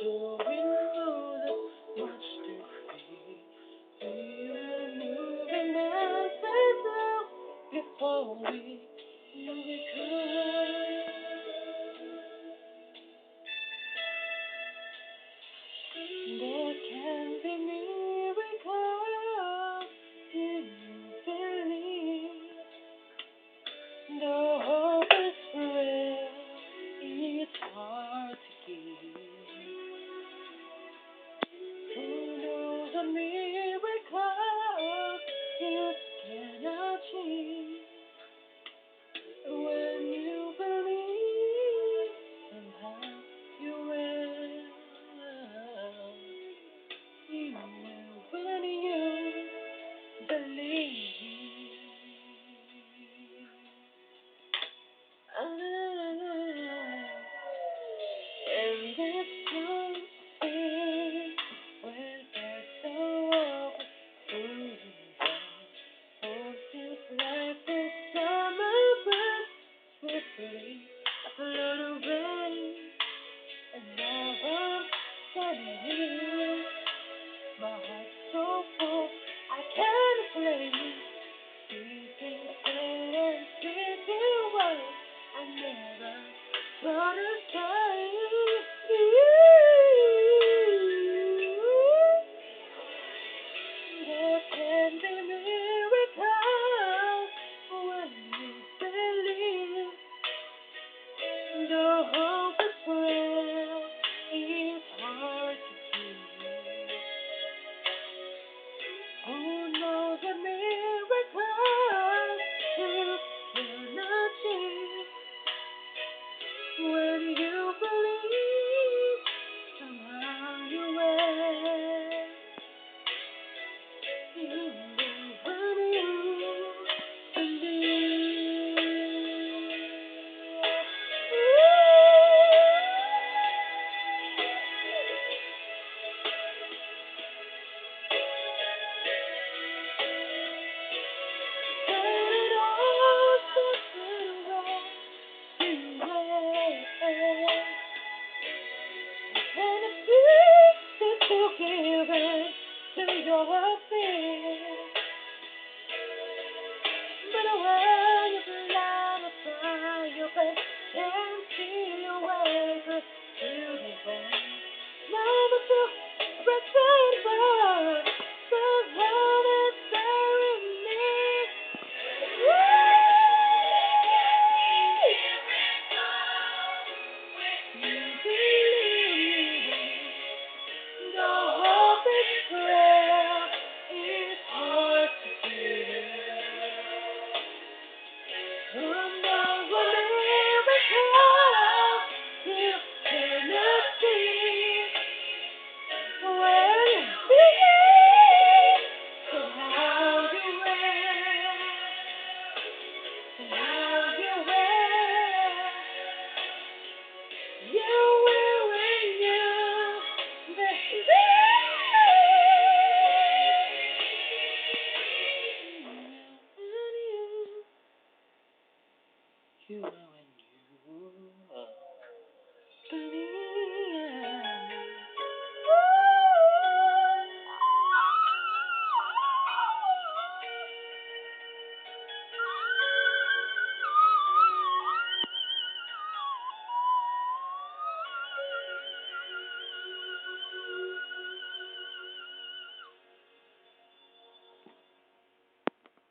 sure we know that much defeat. We are moving mountains now before we become. There can be miracles if you believe. The hope is real, it's hard to give. Who knows a miracle you can achieve? When you believe, somehow you will. You will when you believe. And this time when there's so overflowing down, oh, seems like this summer burns swiftly like a little rain. And now I'm standing here, my heart's so full I can't explain. Speaking and speaking words I never thought I'd say. There can be miracles when you believe. The hope is real, it's hard to keep. Who knows a miracle you can achieve? When you believe, somehow you will. You will when you believe. To your fear, but when you blind by your face, can't see your way to the bone. Now the truth breaks forward, somehow it's staring me. You believe. The hope is real, it's hard to believe. Who knows what miracle you cannot see? When you believe, somehow you will. Somehow you will. You will when you believe. You know when you believe.